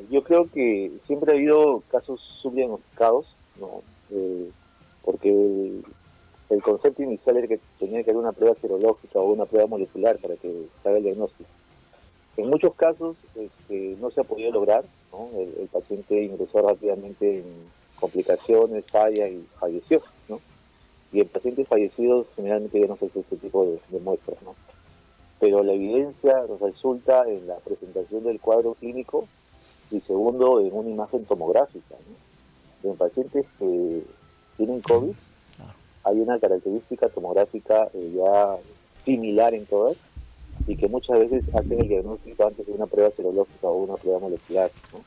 Yo creo que siempre ha habido casos subdiagnosticados, ¿no? Porque el concepto inicial era que tenía que haber una prueba serológica o una prueba molecular para que se haga el diagnóstico. En muchos casos no se ha podido lograr, ¿no? El paciente ingresó rápidamente en complicaciones, falla y falleció, ¿no? Y en pacientes fallecidos generalmente ya no se hace este tipo de muestras, ¿no? Pero la evidencia resulta en la presentación del cuadro clínico y segundo en una imagen tomográfica, ¿no? En pacientes que tienen COVID hay una característica tomográfica ya similar en todas y que muchas veces hacen el diagnóstico antes de una prueba serológica o una prueba molecular, ¿no?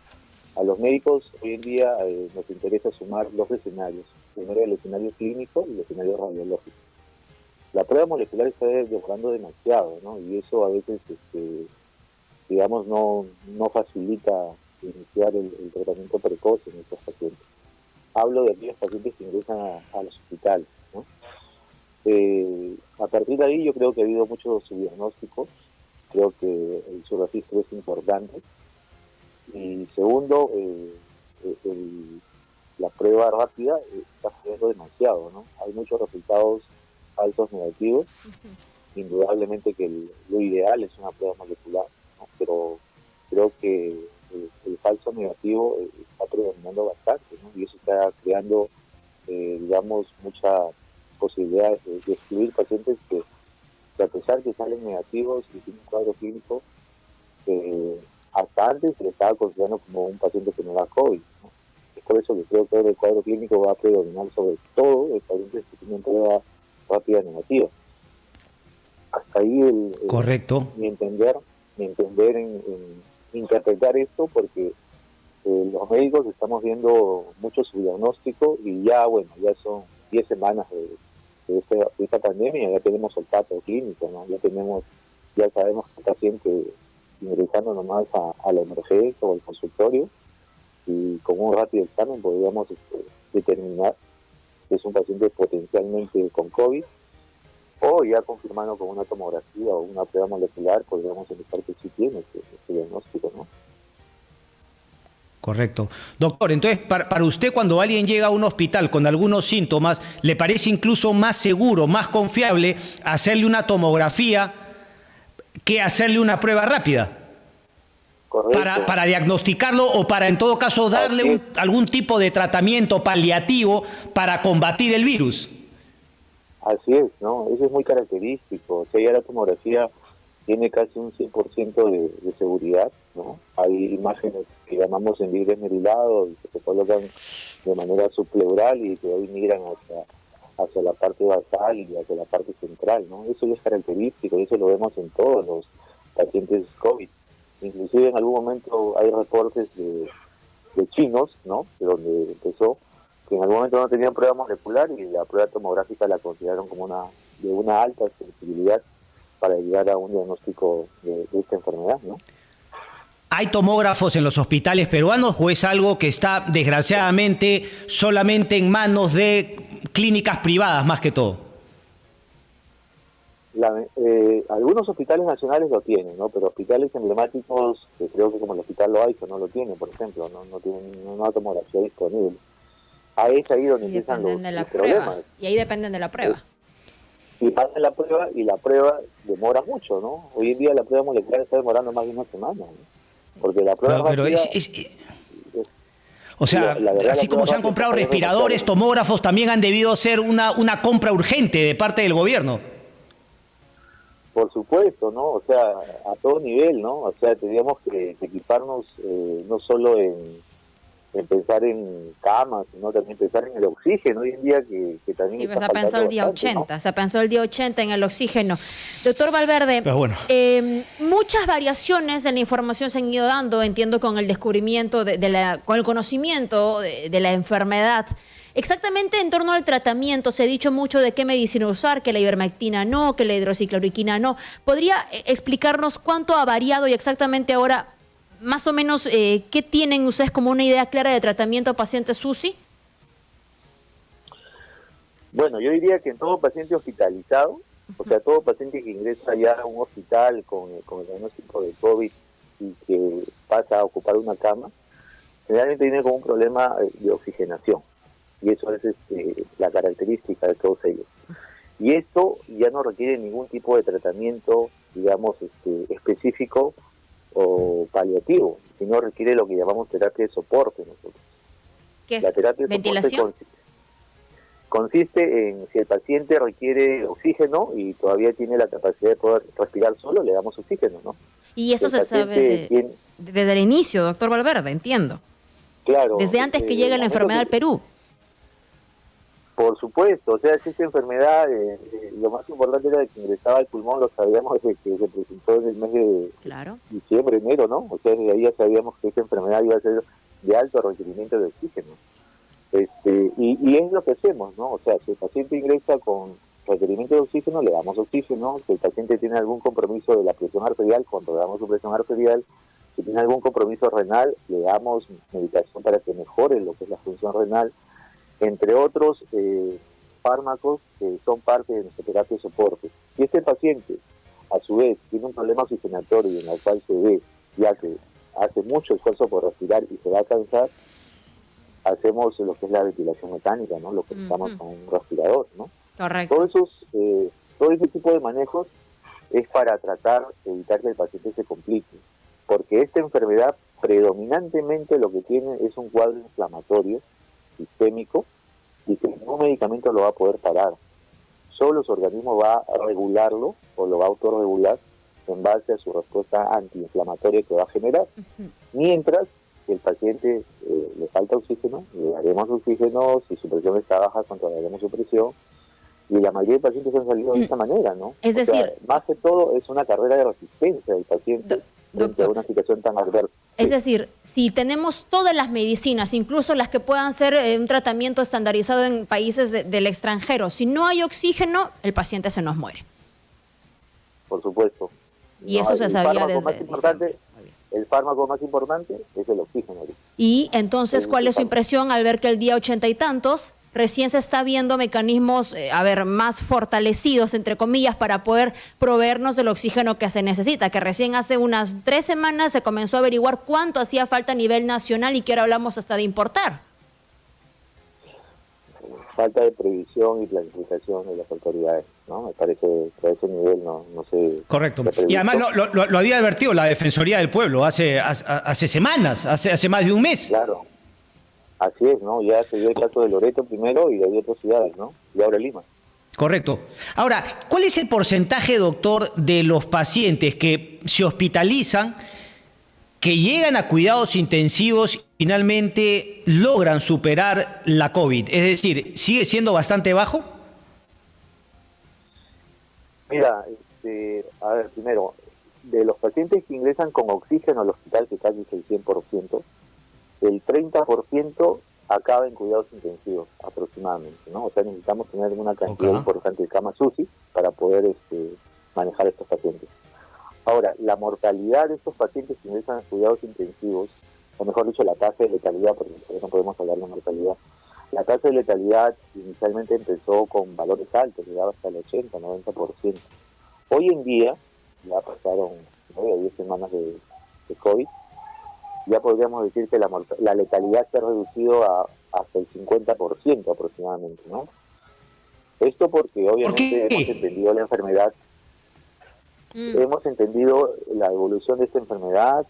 A los médicos hoy en día nos interesa sumar dos escenarios, primero el escenario clínico y el escenario radiológico. La prueba molecular está demorando demasiado, ¿no? Y eso a veces, digamos, no facilita iniciar el tratamiento precoz en estos pacientes. Hablo de aquellos pacientes que ingresan a los hospitales, ¿no? A partir de ahí yo creo que ha habido mucho subdiagnóstico, creo que su registro es importante. Y segundo, la prueba rápida está fallando demasiado, ¿no? Hay muchos resultados falsos negativos. Indudablemente que lo ideal es una prueba molecular, ¿no? Pero creo que el falso negativo está predominando bastante, ¿no? Y eso está creando, digamos, muchas posibilidades de excluir pacientes que a pesar que salen negativos y tienen un cuadro clínico, hasta antes se le estaba considerando como un paciente que no da COVID, ¿no? Es por eso que creo que el cuadro clínico va a predominar sobre todo el pacientes que tienen prueba rápida negativa. Hasta ahí Correcto. mi entender en interpretar esto, porque los médicos estamos viendo mucho subdiagnóstico y ya, bueno, ya son 10 semanas de esta pandemia, ya tenemos olfato clínico, ¿no? Ya sabemos que el paciente ingresando nomás a la emergencia o al consultorio y con un rápido examen podríamos determinar que es un paciente potencialmente con COVID, o ya confirmando con una tomografía o una prueba molecular podríamos indicar que sí tiene este diagnóstico, ¿no? Correcto. Doctor, entonces, para usted cuando alguien llega a un hospital con algunos síntomas, ¿le parece incluso más seguro, más confiable hacerle una tomografía que hacerle una prueba rápida? Correcto. Para diagnosticarlo o para en todo caso darle algún tipo de tratamiento paliativo para combatir el virus. Así es, ¿no? Eso es muy característico. O sea, ya la tomografía tiene casi un 100% de seguridad, ¿no? Hay imágenes que llamamos en vidrio esmerilado y que se colocan de manera subpleural y que hoy migran hacia la parte basal y hacia la parte central, ¿no? Eso ya es característico y eso lo vemos en todos los pacientes COVID. Inclusive en algún momento hay reportes de chinos, ¿no? De donde empezó, que en algún momento no tenían prueba molecular y la prueba tomográfica la consideraron como de una alta sensibilidad para llegar a un diagnóstico de esta enfermedad, ¿no? ¿Hay tomógrafos en los hospitales peruanos o es algo que está desgraciadamente solamente en manos de clínicas privadas más que todo? Algunos hospitales nacionales lo tienen, ¿no? Pero hospitales emblemáticos, que creo que como el Hospital Loaiza no lo tiene, por ejemplo, no tienen una tomografía disponible. Ahí es ahí donde empiezan los problemas. Y ahí dependen de la prueba. Y pasa la prueba y la prueba demora mucho, ¿no? Hoy en día la prueba molecular está demorando más de una semana, ¿no? Porque la prueba rápida... O sea, así como se han comprado respiradores, tomógrafos también han debido ser una compra urgente de parte del gobierno. Por supuesto, ¿no? O sea, a todo nivel, ¿no? O sea, teníamos que equiparnos no solo en pensar en camas, sino también pensar en el oxígeno hoy en día que también... Sí, pues se pensó el día 80, ¿no? Se pensó el día 80 en el oxígeno. Doctor Valverde, bueno, muchas variaciones en la información se han ido dando, entiendo, con el descubrimiento, con el conocimiento de la enfermedad. Exactamente en torno al tratamiento, se ha dicho mucho de qué medicina usar, que la ivermectina no, que la hidroxicloroquina no. ¿Podría explicarnos cuánto ha variado y exactamente ahora, más o menos, qué tienen ustedes como una idea clara de tratamiento a pacientes UCI? Bueno, yo diría que en todo paciente hospitalizado, o sea, todo paciente que ingresa ya a un hospital con el diagnóstico de COVID y que pasa a ocupar una cama, generalmente vienen con un problema de oxigenación, y eso es la característica de todos ellos. Y esto ya no requiere ningún tipo de tratamiento, digamos, específico o paliativo, sino requiere lo que llamamos terapia de soporte nosotros. ¿Qué es? La terapia de ¿Ventilación? soporte consiste en, si el paciente requiere oxígeno y todavía tiene la capacidad de poder respirar solo, le damos oxígeno, ¿no? Y eso El se sabe desde el inicio, doctor Valverde, entiendo. Claro. Desde antes que llegue la enfermedad al Perú. Por supuesto, o sea, si esta enfermedad, lo más importante era que ingresaba al pulmón, lo sabíamos desde que se presentó en el mes de diciembre, enero, ¿no? O sea, desde ahí ya sabíamos que esta enfermedad iba a ser de alto requerimiento de oxígeno. Y es lo que hacemos, ¿no? O sea, si el paciente ingresa con requerimiento de oxígeno, le damos oxígeno. Si el paciente tiene algún compromiso de la presión arterial, controlamos su presión arterial. Si tiene algún compromiso renal, le damos medicación para que mejore lo que es la función renal, entre otros fármacos que son parte de nuestra terapia de soporte. Si este paciente, a su vez, tiene un problema oxigenatorio en el cual se ve, ya que hace mucho esfuerzo por respirar y se va a cansar, hacemos lo que es la ventilación mecánica, ¿no? Lo que estamos con un respirador, ¿no? Correcto. Todo ese tipo de manejos es para tratar de evitar que el paciente se complique, porque esta enfermedad predominantemente lo que tiene es un cuadro inflamatorio sistémico y que ningún medicamento lo va a poder parar. Solo su organismo va a regularlo o lo va a autorregular en base a su respuesta antiinflamatoria que va a generar. Mientras que el paciente le falta oxígeno, le daremos oxígeno, si su presión está baja, controlaremos su presión, y la mayoría de pacientes han salido de esta manera, ¿no? Es decir, más que todo es una carrera de resistencia del paciente frente a una situación tan adversa. Es decir, si tenemos todas las medicinas, incluso las que puedan ser un tratamiento estandarizado en países del extranjero, si no hay oxígeno, el paciente se nos muere. Por supuesto. Y eso se sabía desde el fármaco más importante es el oxígeno. Y entonces, ¿cuál es su impresión al ver que el día 80 y tantos recién se está viendo mecanismos, más fortalecidos, entre comillas, para poder proveernos del oxígeno que se necesita? Que recién hace unas 3 semanas se comenzó a averiguar cuánto hacía falta a nivel nacional y que ahora hablamos hasta de importar. Falta de previsión y planificación de las autoridades, ¿no? Me parece que a ese nivel no se... Correcto. Y además lo había advertido la Defensoría del Pueblo hace semanas, hace más de un mes. Claro. Así es, ¿no? Ya se dio el caso de Loreto primero y de otras ciudades, ¿no? Y ahora Lima. Correcto. Ahora, ¿cuál es el porcentaje, doctor, de los pacientes que se hospitalizan, que llegan a cuidados intensivos y finalmente logran superar la COVID? Es decir, ¿sigue siendo bastante bajo? Mira, a ver, primero, de los pacientes que ingresan con oxígeno al hospital, que casi es el 100%, el 30% acaba en cuidados intensivos aproximadamente, ¿no? O sea, necesitamos tener una cantidad importante de camas UCI para poder manejar a estos pacientes. Ahora, la mortalidad de estos pacientes que ingresan a cuidados intensivos, o mejor dicho, la tasa de letalidad, porque no podemos hablar de mortalidad, la tasa de letalidad inicialmente empezó con valores altos, llegaba hasta el 80-90%. Hoy en día, ya pasaron 9 o 10 semanas de COVID, ya podríamos decir que la letalidad se ha reducido hasta el 50% aproximadamente, ¿no? Esto porque obviamente hemos entendido la enfermedad, hemos entendido la evolución de esta enfermedad,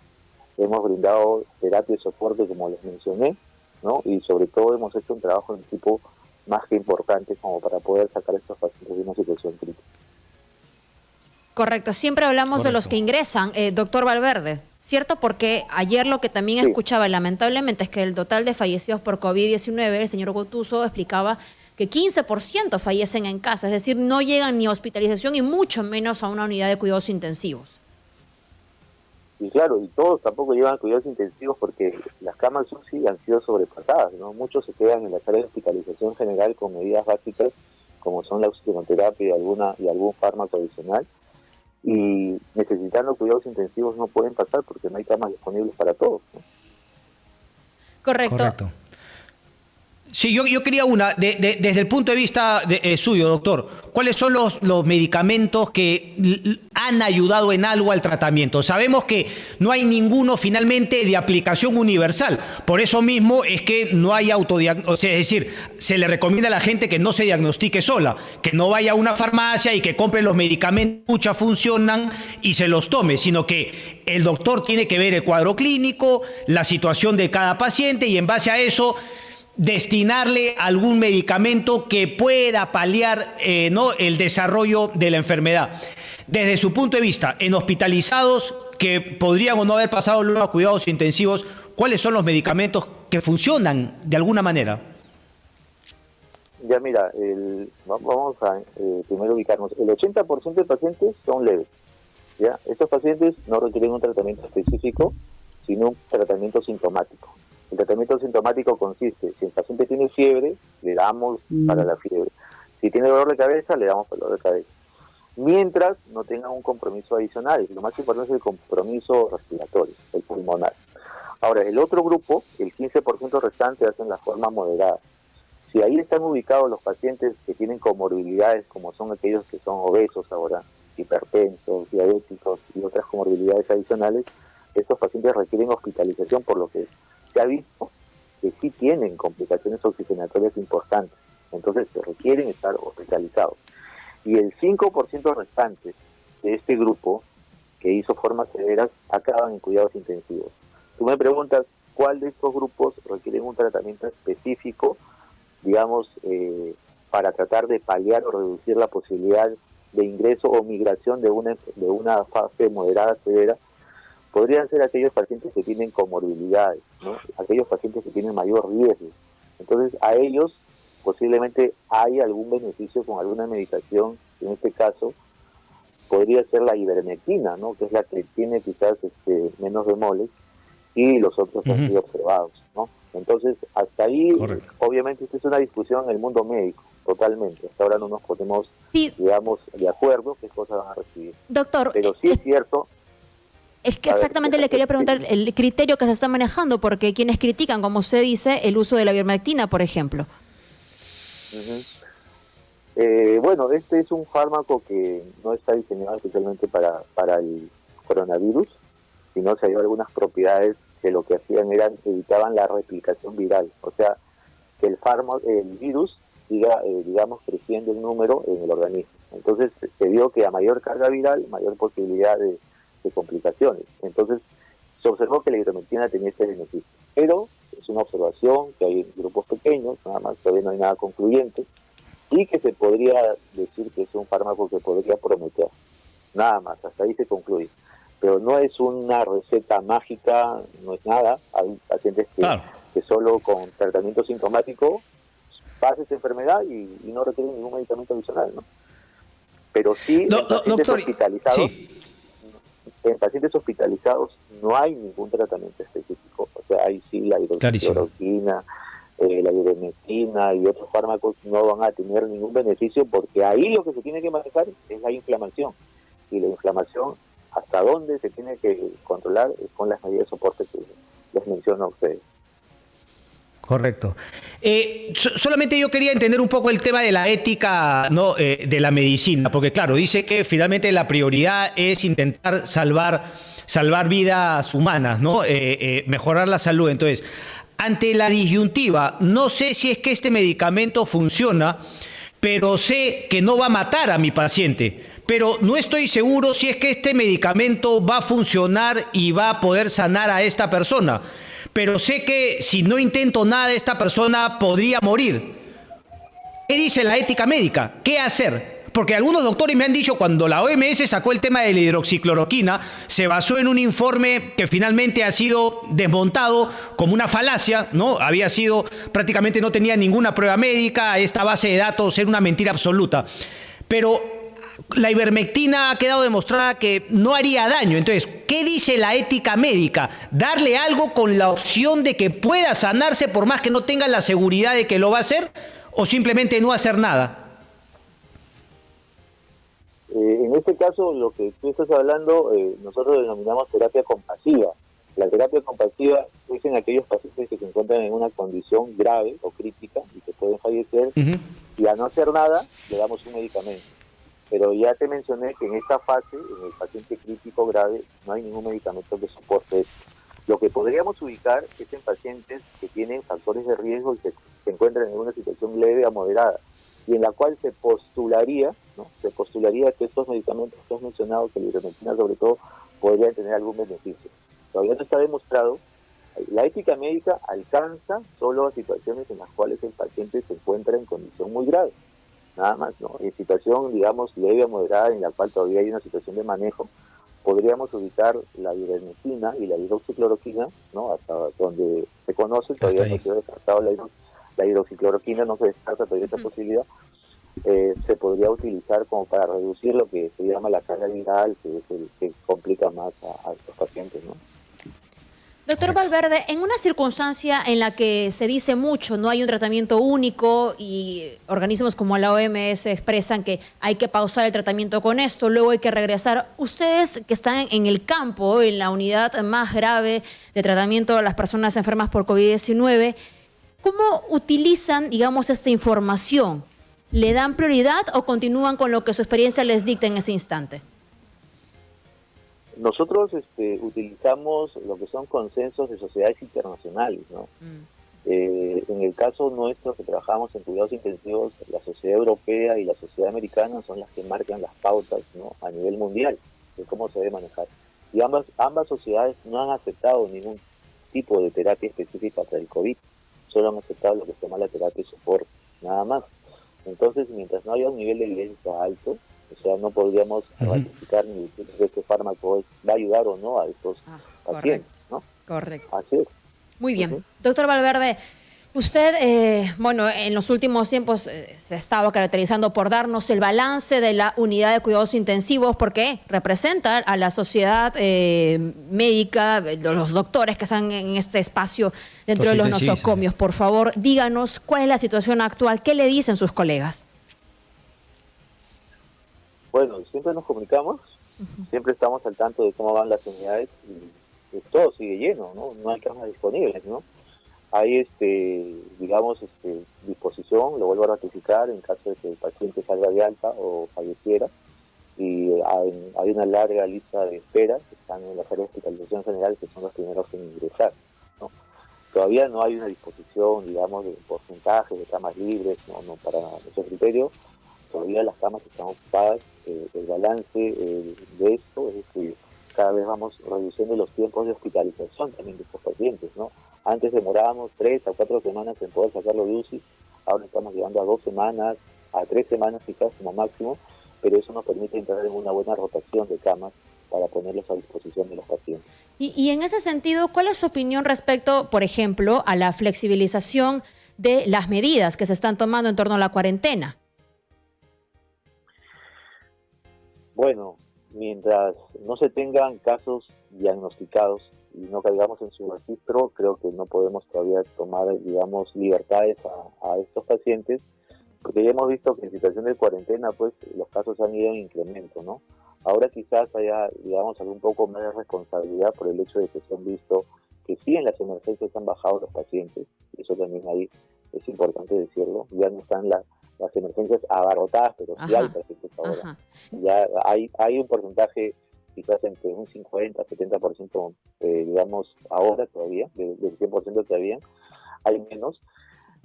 hemos brindado terapia de soporte como les mencioné, ¿no? Y sobre todo hemos hecho un trabajo en equipo más que importante como para poder sacar a estos pacientes de una situación crítica. Correcto, siempre hablamos de los que ingresan, doctor Valverde, ¿cierto? Porque ayer lo que también escuchaba lamentablemente es que el total de fallecidos por COVID-19, el señor Gotuso explicaba que 15% fallecen en casa, es decir, no llegan ni a hospitalización y mucho menos a una unidad de cuidados intensivos. Y claro, y todos tampoco llevan a cuidados intensivos porque las camas UCI han sido sobrepasadas, ¿no? Muchos se quedan en la sala de hospitalización general con medidas básicas como son la oxigenoterapia y algún fármaco adicional, y necesitando cuidados intensivos no pueden pasar porque no hay camas disponibles para todos, ¿no? Correcto. Sí, yo quería desde el punto de vista suyo, doctor, ¿cuáles son los medicamentos que han ayudado en algo al tratamiento. Sabemos que no hay ninguno finalmente de aplicación universal. Por eso mismo es que no hay autodiagnóstico. Es decir, se le recomienda a la gente que no se diagnostique sola, que no vaya a una farmacia y que compre los medicamentos, muchas funcionan y se los tome, sino que el doctor tiene que ver el cuadro clínico, la situación de cada paciente y en base a eso destinarle algún medicamento que pueda paliar ¿no? el desarrollo de la enfermedad. Desde su punto de vista, en hospitalizados que podrían o no haber pasado los cuidados intensivos, ¿cuáles son los medicamentos que funcionan de alguna manera? Ya mira, vamos a primero ubicarnos. El 80% de pacientes son leves. ¿Ya? Estos pacientes no requieren un tratamiento específico, sino un tratamiento sintomático. El tratamiento sintomático consiste, si el paciente tiene fiebre, le damos para la fiebre. Si tiene dolor de cabeza, le damos para el dolor de cabeza. Mientras no tenga un compromiso adicional. Lo más importante es el compromiso respiratorio, el pulmonar. Ahora, el otro grupo, el 15% restante, hacen la forma moderada. Si ahí están ubicados los pacientes que tienen comorbilidades, como son aquellos que son obesos ahora, hipertensos, diabéticos y otras comorbilidades adicionales, estos pacientes requieren hospitalización, por lo que se ha visto que sí tienen complicaciones oxigenatorias importantes, entonces se requieren estar hospitalizados. Y el 5% restante de este grupo que hizo formas severas acaban en cuidados intensivos. Tú me preguntas, ¿cuál de estos grupos requieren un tratamiento específico, digamos, para tratar de paliar o reducir la posibilidad de ingreso o migración de una fase moderada a severa? Podrían ser aquellos pacientes que tienen comorbilidades, ¿no? Aquellos pacientes que tienen mayor riesgo. Entonces, a ellos posiblemente hay algún beneficio con alguna medicación, en este caso podría ser la ivermectina, ¿no? Que es la que tiene quizás menos bemoles, y los otros han sido observados, ¿no? Entonces, hasta ahí, correcto. Obviamente, esta es una discusión en el mundo médico, totalmente. Hasta ahora no nos ponemos, digamos, de acuerdo qué cosas van a recibir. Doctor, pero sí es cierto. Es que exactamente le quería preguntar el criterio que se está manejando, porque quienes critican, como usted dice, el uso de la ivermectina, por ejemplo. Bueno, este es un fármaco que no está diseñado especialmente para el coronavirus, sino se dio algunas propiedades que lo que hacían evitaban la replicación viral, o sea, que el virus siga, digamos, creciendo en número en el organismo. Entonces se vio que a mayor carga viral, mayor posibilidad de complicaciones. Entonces se observó que la ivermectina tenía este beneficio, pero es una observación que hay en grupos pequeños, nada más, todavía no hay nada concluyente, y que se podría decir que es un fármaco que podría prometer, nada más, hasta ahí se concluye. Pero no es una receta mágica, no es nada. Hay pacientes que solo con tratamiento sintomático pasa esa enfermedad y no requieren ningún medicamento adicional, ¿no? Pero sí, en pacientes hospitalizados no hay ningún tratamiento específico. O sea, ahí sí la hidroxicloroquina, la ivermectina y otros fármacos no van a tener ningún beneficio, porque ahí lo que se tiene que manejar es la inflamación. Y la inflamación, hasta dónde se tiene que controlar, es con las medidas de soporte que les menciono a ustedes. Correcto. Solamente yo quería entender un poco el tema de la ética, ¿no? De la medicina, porque claro, dice que finalmente la prioridad es intentar salvar vidas humanas, ¿no? Mejorar la salud. Entonces, ante la disyuntiva, no sé si es que este medicamento funciona, pero sé que no va a matar a mi paciente, pero no estoy seguro si es que este medicamento va a funcionar y va a poder sanar a esta persona. Pero sé que si no intento nada, esta persona podría morir. ¿Qué dice la ética médica? ¿Qué hacer? Porque algunos doctores me han dicho, cuando la OMS sacó el tema de la hidroxicloroquina, se basó en un informe que finalmente ha sido desmontado como una falacia, ¿no? Había sido, prácticamente no tenía ninguna prueba médica, esta base de datos era una mentira absoluta. Pero la ivermectina ha quedado demostrada que no haría daño. Entonces, ¿qué dice la ética médica? ¿Darle algo con la opción de que pueda sanarse por más que no tenga la seguridad de que lo va a hacer? ¿O simplemente no hacer nada? En este caso, lo que tú estás hablando, nosotros denominamos terapia compasiva. La terapia compasiva es en aquellos pacientes que se encuentran en una condición grave o crítica y que pueden fallecer, y a no hacer nada, le damos un medicamento. Pero ya te mencioné que en esta fase, en el paciente crítico grave, no hay ningún medicamento que soporte esto. Lo que podríamos ubicar es en pacientes que tienen factores de riesgo y que se encuentran en una situación leve a moderada, y en la cual se postularía, ¿no? Se postularía que estos medicamentos que has mencionado, que la ivermectina sobre todo, podrían tener algún beneficio. Todavía no está demostrado. La ética médica alcanza solo a situaciones en las cuales el paciente se encuentra en condición muy grave, nada más, ¿no? En situación, digamos, leve o moderada, en la cual todavía hay una situación de manejo, podríamos ubicar la ivermectina y la hidroxicloroquina, ¿no? Hasta donde se conoce, todavía no se ha descartado la hidroxicloroquina, no se descarta todavía esa posibilidad. Se podría utilizar como para reducir lo que se llama la carga viral, que es el que complica más a estos pacientes, ¿no? Doctor Valverde, en una circunstancia en la que se dice mucho, no hay un tratamiento único y organismos como la OMS expresan que hay que pausar el tratamiento con esto, luego hay que regresar. Ustedes que están en el campo, en la unidad más grave de tratamiento de las personas enfermas por COVID-19, ¿cómo utilizan, digamos, esta información? ¿Le dan prioridad o continúan con lo que su experiencia les dicta en ese instante? Nosotros utilizamos lo que son consensos de sociedades internacionales, ¿no? En el caso nuestro, que trabajamos en cuidados intensivos, la sociedad europea y la sociedad americana son las que marcan las pautas, ¿no? A nivel mundial de cómo se debe manejar. Y ambas sociedades no han aceptado ningún tipo de terapia específica para el COVID, solo han aceptado lo que se llama la terapia de soporte, nada más. Entonces, mientras no haya un nivel de evidencia alto, o sea, no podríamos ratificar ni decir que este fármaco va a ayudar o no a estos pacientes, ¿no? Correcto. Así es. Muy bien. Doctor Valverde, usted, bueno, en los últimos tiempos se estaba caracterizando por darnos el balance de la unidad de cuidados intensivos, porque representa a la sociedad médica, los doctores que están en este espacio dentro de los nosocomios. Por favor, díganos cuál es la situación actual, qué le dicen sus colegas. Bueno, siempre nos comunicamos, siempre estamos al tanto de cómo van las unidades y todo sigue lleno, ¿no? No hay camas disponibles, ¿no? Hay, digamos, disposición, lo vuelvo a ratificar, en caso de que el paciente salga de alta o falleciera, y hay una larga lista de espera que están en las áreas de hospitalización general, que son los primeros en ingresar, ¿no? Todavía no hay una disposición, digamos, de porcentajes de camas libres, no para nuestro criterio. Todavía las camas están ocupadas. El balance de esto es que cada vez vamos reduciendo los tiempos de hospitalización también de estos pacientes, ¿no? Antes demorábamos 3 a 4 semanas en poder sacarlo de UCI, ahora estamos llegando a 2 semanas, a 3 semanas quizás como máximo, pero eso nos permite entrar en una buena rotación de camas para ponerlos a disposición de los pacientes. Y en ese sentido, ¿cuál es su opinión respecto, por ejemplo, a la flexibilización de las medidas que se están tomando en torno a la cuarentena? Bueno, mientras no se tengan casos diagnosticados y no caigamos en su registro, creo que no podemos todavía tomar, digamos, libertades a estos pacientes, porque ya hemos visto que en situación de cuarentena, pues, los casos han ido en incremento, ¿no? Ahora quizás haya, digamos, algún poco más de responsabilidad por el hecho de que se han visto que sí en las emergencias han bajado los pacientes, y eso también ahí es importante decirlo, ya no están las emergencias abarrotadas, pero sí hay pacientes ahora. Ya hay un porcentaje quizás entre un 50-70%, digamos, ahora todavía, del 100% todavía, hay menos,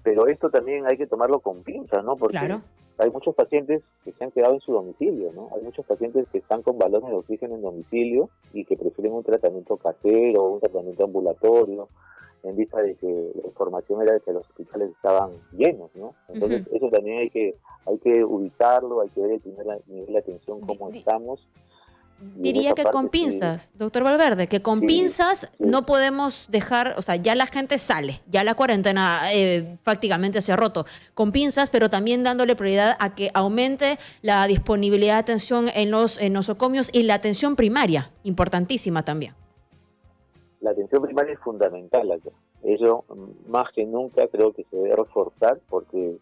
pero esto también hay que tomarlo con pinzas, ¿no? Porque hay muchos pacientes que se han quedado en su domicilio, ¿no? Hay muchos pacientes que están con balones de oxígeno en domicilio y que prefieren un tratamiento casero, un tratamiento ambulatorio, en vista de que la información era de que los hospitales estaban llenos, ¿no? Entonces eso también hay que ubicarlo, hay que ver el primer nivel de atención, cómo estamos. Diría que con pinzas, doctor Valverde, que con pinzas no podemos dejar, o sea, ya la gente sale, ya la cuarentena prácticamente se ha roto, con pinzas, pero también dándole prioridad a que aumente la disponibilidad de atención en los nosocomios y la atención primaria, importantísima también. La atención primaria es fundamental acá. Eso, más que nunca, creo que se debe reforzar, porque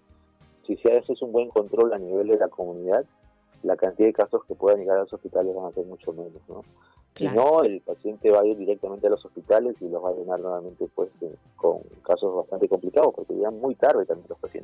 si se hace un buen control a nivel de la comunidad, la cantidad de casos que puedan llegar a los hospitales van a ser mucho menos, ¿no? Si no, el paciente va a ir directamente a los hospitales y los va a llenar nuevamente, pues, con casos bastante complicados, porque llegan muy tarde también los pacientes.